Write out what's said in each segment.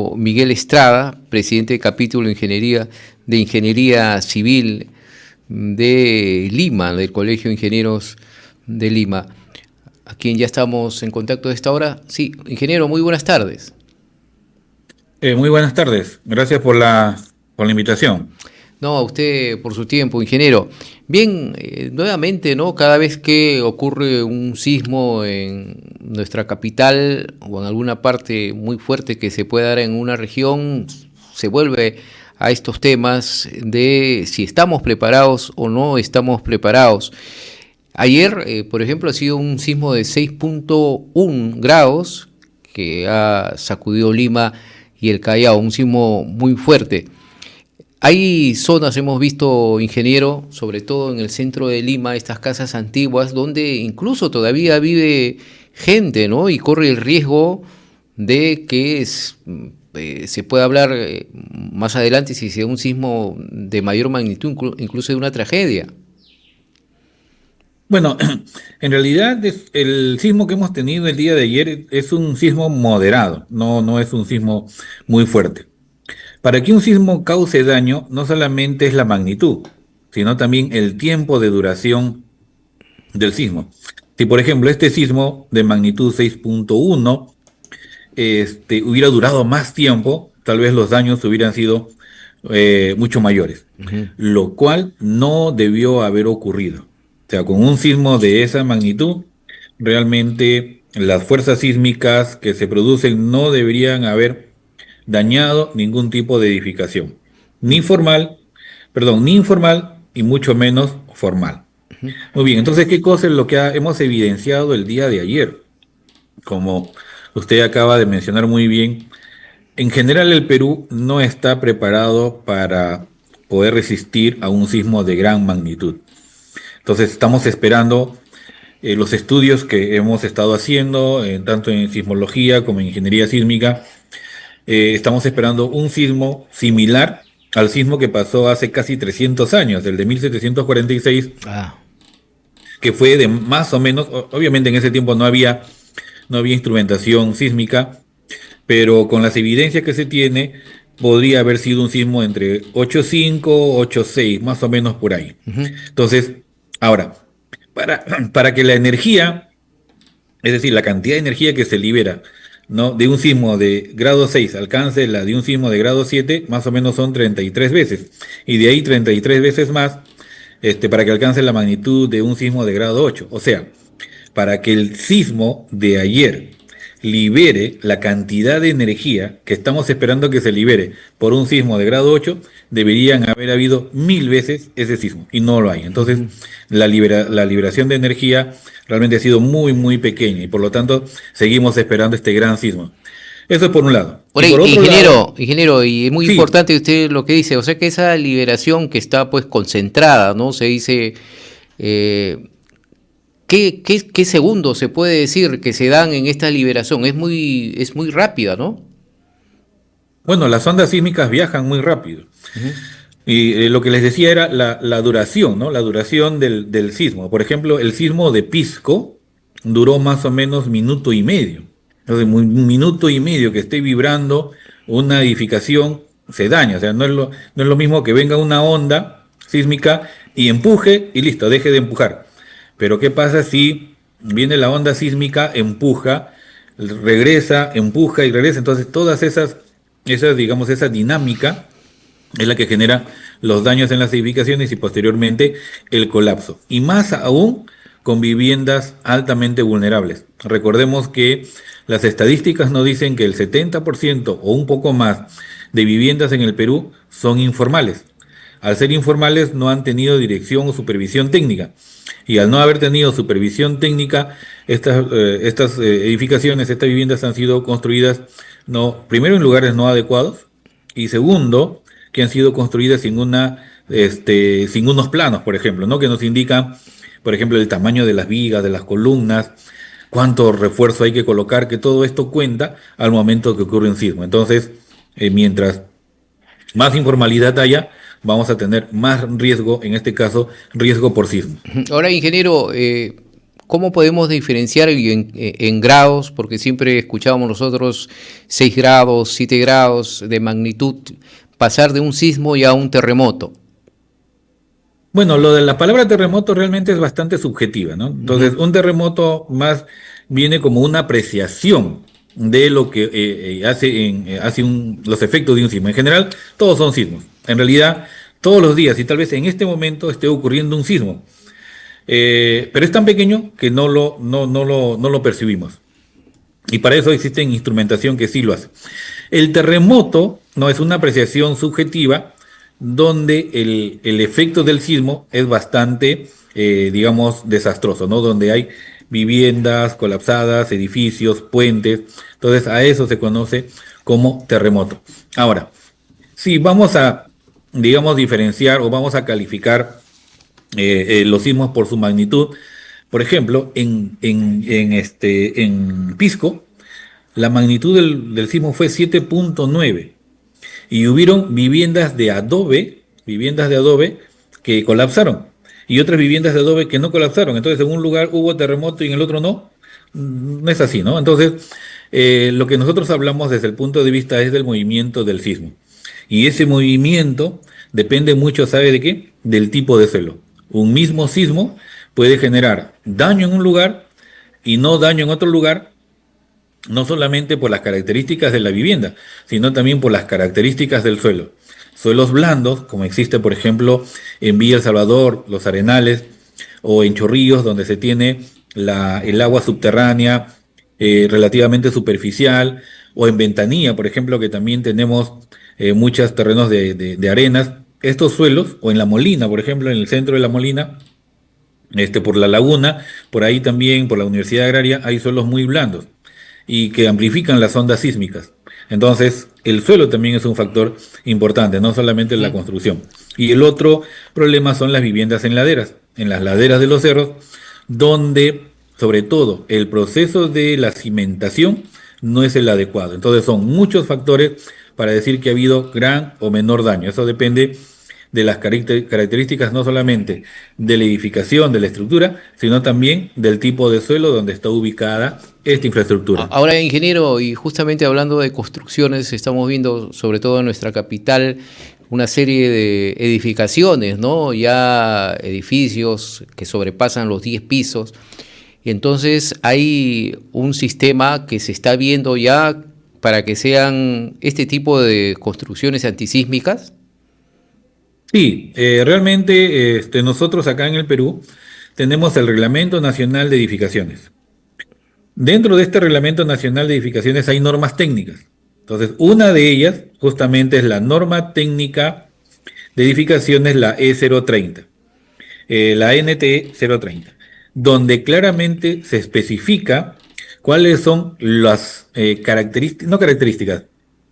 ingeniero Miguel Estrada, presidente del capítulo de Ingeniería Civil de Lima, del Colegio de Ingenieros de Lima, a quien ya estamos en contacto a esta hora. Sí, ingeniero, muy buenas tardes. Muy buenas tardes, gracias por la invitación. No, a usted por su tiempo, ingeniero. Bien, nuevamente, ¿no? Cada vez que ocurre un sismo en nuestra capital o en alguna parte muy fuerte que se pueda dar en una región, se vuelve a estos temas de si estamos preparados o no estamos preparados. Ayer, por ejemplo, ha sido un sismo de 6.1 grados que ha sacudido Lima y el Callao, un sismo muy fuerte. Hay zonas, hemos visto, ingeniero, sobre todo en el centro de Lima, estas casas antiguas, donde incluso todavía vive gente, ¿no? Y corre el riesgo de que se pueda hablar más adelante si sea un sismo de mayor magnitud, incluso de una tragedia. Bueno, en realidad el sismo que hemos tenido el día de ayer es un sismo moderado, no es un sismo muy fuerte. Para que un sismo cause daño, no solamente es la magnitud, sino también el tiempo de duración del sismo. Si, por ejemplo, este sismo de magnitud 6.1 hubiera durado más tiempo, tal vez los daños hubieran sido mucho mayores, Ujú. lo cual no debió haber ocurrido. O sea, con un sismo de esa magnitud, realmente las fuerzas sísmicas que se producen no deberían haber dañado ningún tipo de edificación, ni formal, perdón, ni informal y mucho menos formal. Muy bien, entonces, ¿qué cosa es lo que hemos evidenciado el día de ayer? Como usted acaba de mencionar muy bien, en general el Perú no está preparado para poder resistir a un sismo de gran magnitud. Entonces estamos esperando los estudios que hemos estado haciendo, tanto en sismología como en ingeniería sísmica. Estamos esperando un sismo similar al sismo que pasó hace casi 300 años, el de 1746, Ah, que fue de más o menos, obviamente en ese tiempo no había instrumentación sísmica, pero con las evidencias que se tiene, podría haber sido un sismo entre 8.5, 8.6, más o menos por ahí. ujú. Entonces, ahora, para, para que la energía, es decir, la cantidad de energía que se libera, ¿no?, de un sismo de grado 6 alcance la de un sismo de grado 7, más o menos son 33 veces. Y de ahí 33 veces más, para que alcance la magnitud de un sismo de grado 8. O sea, para que el sismo de ayer libere la cantidad de energía que estamos esperando que se libere por un sismo de grado 8, deberían haber habido 1000 veces ese sismo y no lo hay. Entonces, la liberación de energía realmente ha sido muy, muy pequeña y por lo tanto seguimos esperando este gran sismo. Eso es por un lado. Por Y ahí, por otro lado, ingeniero, y es muy sí, importante usted lo que dice, o sea que esa liberación que está pues concentrada, ¿no? Se dice, eh, ¿qué segundos se puede decir que se dan en esta liberación? Es muy rápida, ¿no? bueno, las ondas sísmicas viajan muy rápido. Ujú. Y lo que les decía era la duración, ¿no? La duración del sismo. Por ejemplo, el sismo de Pisco duró más o menos minuto y medio. Entonces, un minuto y medio que esté vibrando una edificación se daña. O sea, no es lo mismo que venga una onda sísmica y empuje y listo, deje de empujar. Pero ¿qué pasa si viene la onda sísmica, empuja, regresa, empuja y regresa? Entonces, todas esas, digamos, esa dinámica es la que genera los daños en las edificaciones y posteriormente el colapso. Y más aún con viviendas altamente vulnerables. Recordemos que las estadísticas nos dicen que el 70% o un poco más de viviendas en el Perú son informales. Al ser informales no han tenido dirección o supervisión técnica. Y al no haber tenido supervisión técnica, estas edificaciones, estas viviendas han sido construidas, no, primero en lugares no adecuados y segundo, que han sido construidas sin unos planos, por ejemplo, ¿no? Que nos indican, por ejemplo, el tamaño de las vigas, de las columnas, cuánto refuerzo hay que colocar, que todo esto cuenta al momento que ocurre un sismo. Entonces, mientras más informalidad haya, vamos a tener más riesgo, en este caso, riesgo por sismo. Ahora, ingeniero, ¿Cómo podemos diferenciar en grados? Porque siempre escuchábamos nosotros 6 grados, 7 grados de magnitud, pasar de un sismo ya a un terremoto. Bueno, lo de la palabra terremoto realmente es bastante subjetiva, ¿no? Entonces, un terremoto más viene como una apreciación de lo que los efectos de un sismo. En general, todos son sismos. En realidad, todos los días, y tal vez en este momento esté ocurriendo un sismo. Pero es tan pequeño que no lo percibimos. Y para eso existe instrumentación que sí lo hace. El terremoto no es una apreciación subjetiva donde el efecto del sismo es bastante, digamos, desastroso, ¿no? Donde hay viviendas colapsadas, edificios, puentes. Entonces, a eso se conoce como terremoto. Ahora, si vamos a, digamos, diferenciar o vamos a calificar los sismos por su magnitud, por ejemplo, en Pisco, la magnitud del sismo fue 7.9 y hubieron viviendas de adobe que colapsaron y otras viviendas de adobe que no colapsaron. Entonces, en un lugar hubo terremoto y en el otro no. No es así, ¿no? Entonces, lo que nosotros hablamos desde el punto de vista es del movimiento del sismo. Y ese movimiento depende mucho, ¿sabe de qué? Del tipo de suelo. Un mismo sismo puede generar daño en un lugar y no daño en otro lugar, no solamente por las características de la vivienda, sino también por las características del suelo. Suelos blandos, como existe por ejemplo en Villa El Salvador, Los Arenales, o en Chorrillos, donde se tiene el agua subterránea relativamente superficial, o en Ventanilla, por ejemplo, que también tenemos muchos terrenos de arenas. Estos suelos, o en La Molina, por ejemplo, en el centro de La Molina, por la laguna, por ahí también, por la Universidad Agraria, hay suelos muy blandos y que amplifican las ondas sísmicas. Entonces, el suelo también es un factor importante, no solamente la construcción. Y el otro problema son las viviendas en las laderas de los cerros, donde, sobre todo, el proceso de la cimentación no es el adecuado. Entonces, son muchos factores para decir que ha habido gran o menor daño. Eso depende de las características no solamente de la edificación, de la estructura, sino también del tipo de suelo donde está ubicada esta infraestructura. Ahora, ingeniero, y justamente hablando de construcciones, estamos viendo, sobre todo en nuestra capital, una serie de edificaciones, ¿no? Ya edificios que sobrepasan los 10 pisos. Y entonces hay un sistema que se está viendo ya para que sean este tipo de construcciones antisísmicas. Sí, realmente nosotros acá en el Perú tenemos el Reglamento Nacional de Edificaciones. Dentro de este Reglamento Nacional de Edificaciones hay normas técnicas. Entonces, una de ellas justamente es la norma técnica de edificaciones, la E030, la NTE 030, donde claramente se especifica cuáles son las características, no características,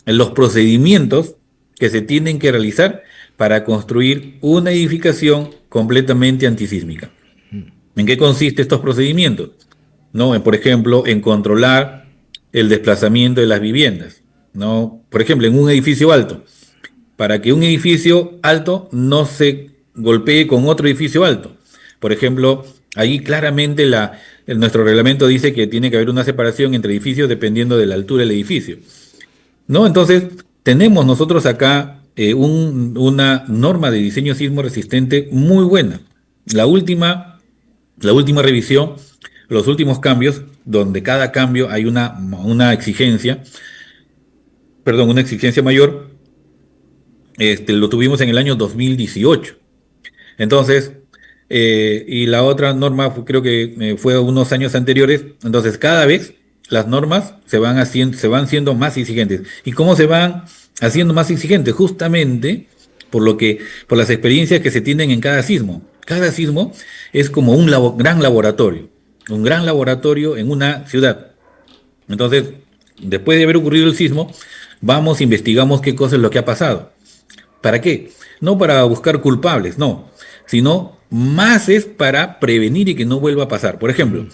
los procedimientos que se tienen que realizar para construir una edificación completamente antisísmica. ¿En qué consisten estos procedimientos? ¿No? Por ejemplo, en controlar el desplazamiento de las viviendas, ¿no? Por ejemplo, en un edificio alto, para que un edificio alto no se golpee con otro edificio alto. Por ejemplo, ahí claramente nuestro reglamento dice que tiene que haber una separación entre edificios dependiendo de la altura del edificio, ¿no? Entonces, tenemos nosotros acá una norma de diseño sismo resistente muy buena. La última revisión, los últimos cambios, donde cada cambio hay una exigencia, una exigencia mayor, lo tuvimos en el año 2018. Entonces, y la otra norma creo que fue unos años anteriores. Entonces, cada vez las normas se van siendo más exigentes. ¿Y cómo se van haciendo más exigentes? Justamente por las experiencias que se tienen en cada sismo. Cada sismo es como un gran laboratorio en una ciudad. Entonces, después de haber ocurrido el sismo, investigamos qué cosa es lo que ha pasado. ¿Para qué? No para buscar culpables, no, sino más es para prevenir y que no vuelva a pasar. Por ejemplo,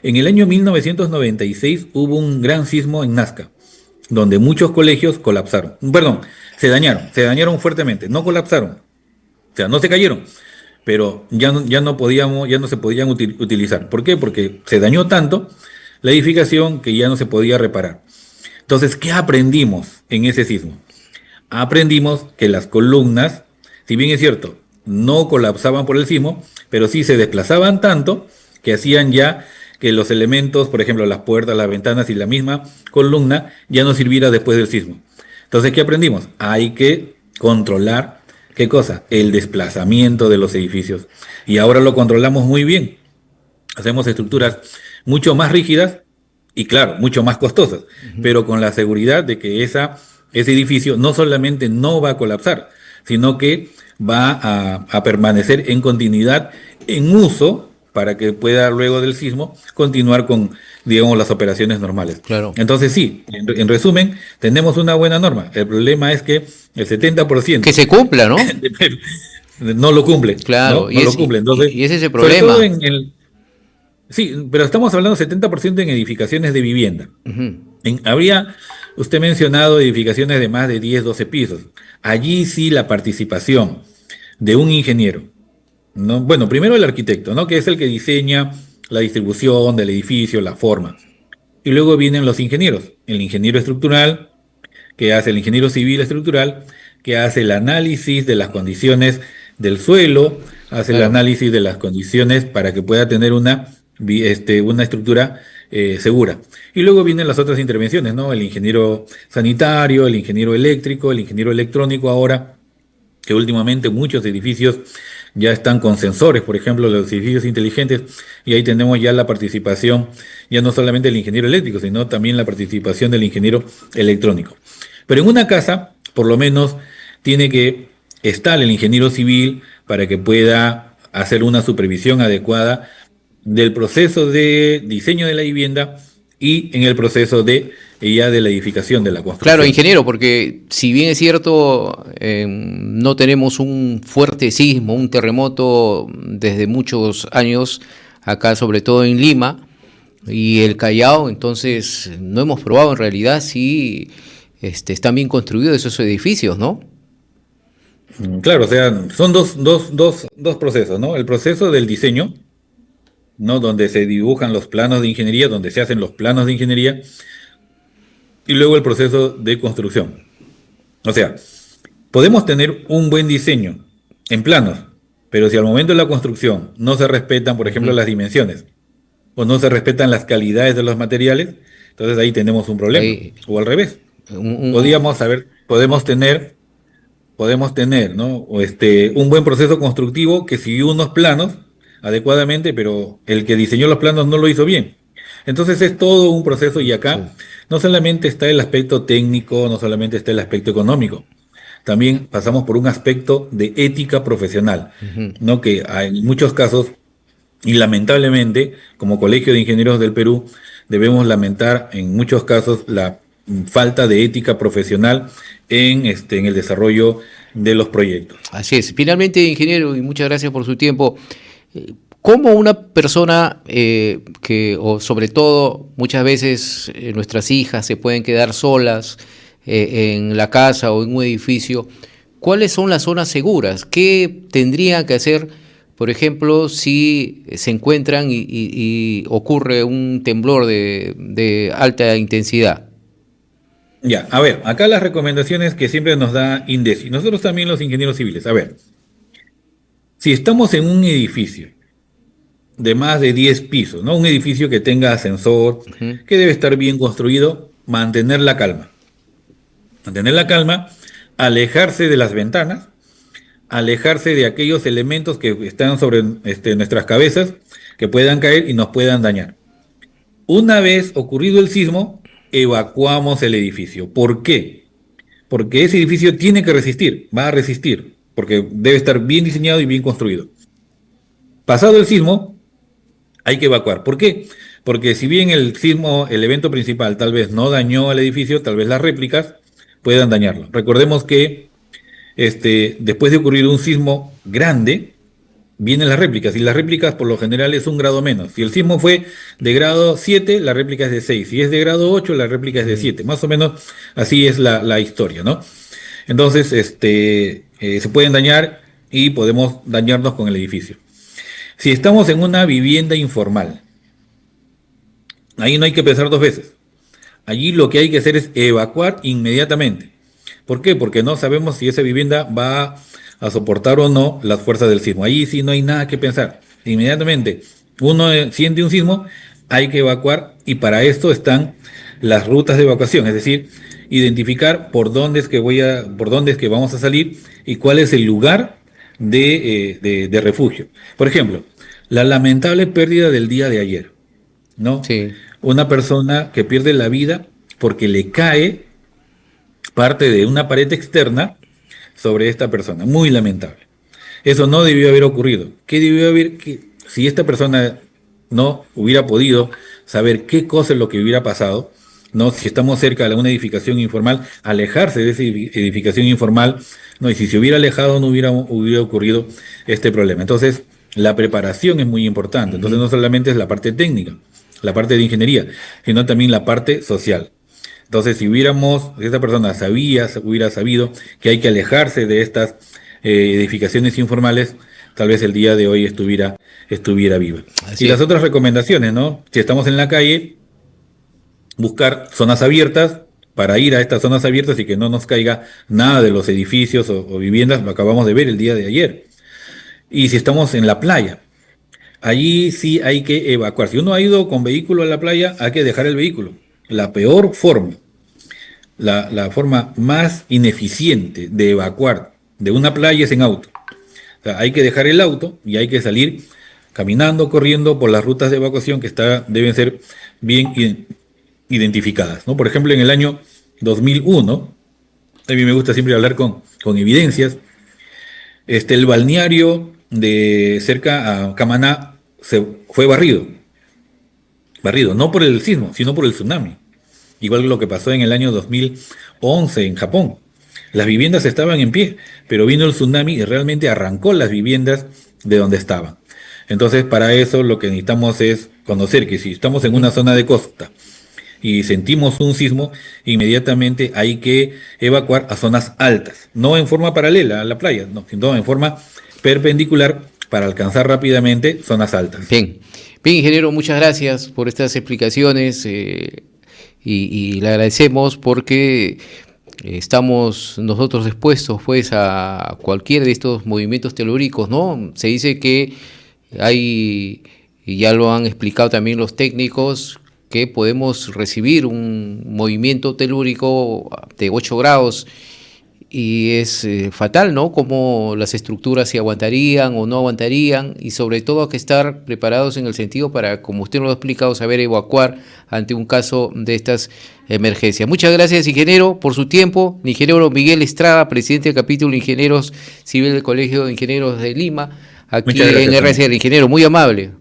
en el año 1996 hubo un gran sismo en Nazca, donde muchos colegios colapsaron. Perdón, se dañaron fuertemente, no colapsaron, o sea, no se cayeron, pero ya no se podían utilizar. ¿Por qué? Porque se dañó tanto la edificación que ya no se podía reparar. Entonces, ¿qué aprendimos en ese sismo? Aprendimos que las columnas, si bien es cierto, no colapsaban por el sismo, pero sí se desplazaban tanto que hacían ya que los elementos, por ejemplo, las puertas, las ventanas y la misma columna ya no sirviera después del sismo. Entonces, ¿qué aprendimos? Hay que controlar, ¿qué cosa? El desplazamiento de los edificios. Y ahora lo controlamos muy bien. Hacemos estructuras mucho más rígidas y, claro, mucho más costosas, pero con la seguridad de que ese edificio no solamente no va a colapsar, sino que va a permanecer en continuidad, en uso, para que pueda luego del sismo continuar con, digamos, las operaciones normales. Claro. Entonces sí, en resumen, tenemos una buena norma. El problema es que el 70% Que se cumpla, ¿no? de Perú no lo cumple, Claro, ¿no? No lo cumple. Entonces, y ese es el sobre problema. todo sí, pero estamos hablando 70% en edificaciones de vivienda. Ujú. Habría usted mencionado edificaciones de más de 10, 12 pisos. Allí sí la participación de un ingeniero, ¿no? Bueno, primero el arquitecto, ¿no? Que es el que diseña la distribución del edificio, la forma. Y luego vienen los ingenieros. El ingeniero estructural, que hace el ingeniero civil estructural, que hace el análisis de las condiciones del suelo, hace el Claro. análisis de las condiciones para que pueda tener una estructura segura. Y luego vienen las otras intervenciones, ¿no? El ingeniero sanitario, el ingeniero eléctrico, el ingeniero electrónico ahora, que últimamente muchos edificios ya están con sensores, por ejemplo, los edificios inteligentes, y ahí tenemos ya la participación, ya no solamente del ingeniero eléctrico, sino también la participación del ingeniero electrónico. Pero en una casa, por lo menos, tiene que estar el ingeniero civil para que pueda hacer una supervisión adecuada del proceso de diseño de la vivienda y en el proceso de ya de la edificación de la Claro, construcción. ingeniero, porque si bien es cierto, no tenemos un fuerte sismo, un terremoto desde muchos años, acá sobre todo en Lima y el Callao, entonces no hemos probado en realidad si están bien construidos esos edificios, ¿no? Claro, o sea, son dos procesos, ¿no? El proceso del diseño, ¿no? Donde se dibujan los planos de ingeniería, donde se hacen los planos de ingeniería, y luego el proceso de construcción. O sea, podemos tener un buen diseño en planos, pero si al momento de la construcción no se respetan, por ejemplo, Ujú. las dimensiones o no se respetan las calidades de los materiales, entonces ahí tenemos un problema. Ahí, O al revés. un- Podríamos saber, podemos tener, ¿no? Un buen proceso constructivo que siguió unos planos adecuadamente, pero el que diseñó los planos no lo hizo bien. Entonces es todo un proceso y sí. acá no solamente está el aspecto técnico, no solamente está el aspecto económico, también pasamos por un aspecto de ética profesional, Ujú. ¿no? Que en muchos casos, y lamentablemente, como Colegio de Ingenieros del Perú, debemos lamentar en muchos casos la falta de ética profesional en el desarrollo de los proyectos. Así es. Finalmente, ingeniero, y muchas gracias por su tiempo. ¿Cómo una persona o sobre todo muchas veces nuestras hijas se pueden quedar solas en la casa o en un edificio, cuáles son las zonas seguras? ¿Qué tendrían que hacer, por ejemplo, si se encuentran y ocurre un temblor de alta intensidad? Ya, a ver, acá las recomendaciones que siempre nos da INDECI, nosotros también los ingenieros civiles, a ver, si estamos en un edificio de más de 10 pisos, ¿no? Un edificio que tenga ascensor, Ujú. que debe estar bien construido, mantener la calma, alejarse de las ventanas, alejarse de aquellos elementos que están sobre nuestras cabezas, que puedan caer y nos puedan dañar. Una vez ocurrido el sismo, evacuamos el edificio. ¿Por qué? Porque ese edificio tiene que resistir, va a resistir, porque debe estar bien diseñado y bien construido. Pasado el sismo, hay que evacuar. ¿Por qué? Porque si bien el sismo, el evento principal, tal vez no dañó al edificio, tal vez las réplicas puedan dañarlo. Recordemos que después de ocurrir un sismo grande, vienen las réplicas, y las réplicas por lo general es un grado menos. Si el sismo fue de grado 7, la réplica es de 6. Si es de grado 8, la réplica es de 7. Más o menos así es la historia, ¿no? Entonces, se pueden dañar y podemos dañarnos con el edificio. Si estamos en una vivienda informal, ahí no hay que pensar dos veces. Allí lo que hay que hacer es evacuar inmediatamente. ¿Por qué? Porque no sabemos si esa vivienda va a soportar o no las fuerzas del sismo. Allí sí no hay nada que pensar. Inmediatamente uno siente un sismo, hay que evacuar, y para esto están las rutas de evacuación, es decir, identificar por dónde es que por dónde es que vamos a salir y cuál es el lugar de refugio. Por ejemplo, la lamentable pérdida del día de ayer, ¿no? Sí, Una persona que pierde la vida porque le cae parte de una pared externa sobre esta persona. Muy lamentable. Eso no debió haber ocurrido. ¿Qué debió haber? Si esta persona no hubiera podido saber qué cosa es lo que hubiera pasado, no, si estamos cerca de una edificación informal, alejarse de esa edificación informal, no, y si se hubiera alejado no hubiera ocurrido este problema. Entonces, la preparación es muy importante. Entonces, no solamente es la parte técnica, la parte de ingeniería, sino también la parte social. Entonces, si esta persona hubiera sabido que hay que alejarse de estas edificaciones informales, tal vez el día de hoy estuviera viva. Y así las es. otras recomendaciones, ¿no? Si estamos en la calle, buscar zonas abiertas para ir a estas zonas abiertas y que no nos caiga nada de los edificios o viviendas, lo acabamos de ver el día de ayer. Y si estamos en la playa, allí sí hay que evacuar. Si uno ha ido con vehículo a la playa, hay que dejar el vehículo. La peor forma, la forma más ineficiente de evacuar de una playa es en auto. O sea, hay que dejar el auto y hay que salir caminando, corriendo por las rutas de evacuación que deben ser bien identificadas, ¿no? Por ejemplo, en el año 2001, a mí me gusta siempre hablar con evidencias, el balneario de cerca a Camaná se fue barrido, no por el sismo, sino por el tsunami. Igual que lo que pasó en el año 2011 en Japón. Las viviendas estaban en pie, pero vino el tsunami y realmente arrancó las viviendas de donde estaban. Entonces, para eso lo que necesitamos es conocer que si estamos en una zona de costa y sentimos un sismo, inmediatamente hay que evacuar a zonas altas, no en forma paralela a la playa, no, sino en forma perpendicular para alcanzar rápidamente zonas altas. Bien, bien, ingeniero, muchas gracias por estas explicaciones y le agradecemos porque estamos nosotros expuestos pues a cualquiera de estos movimientos telúricos, ¿no? Se dice que hay, y ya lo han explicado también los técnicos, que podemos recibir un movimiento telúrico de 8 grados y es fatal, ¿no? Cómo las estructuras se aguantarían o no aguantarían, y sobre todo hay que estar preparados en el sentido para, como usted lo ha explicado, saber evacuar ante un caso de estas emergencias. Muchas gracias, ingeniero, por su tiempo. Ingeniero Miguel Estrada, presidente del capítulo de Ingenieros Civil del Colegio de Ingenieros de Lima, aquí Muchas en gracias, Tony. RCL. Ingeniero, muy amable.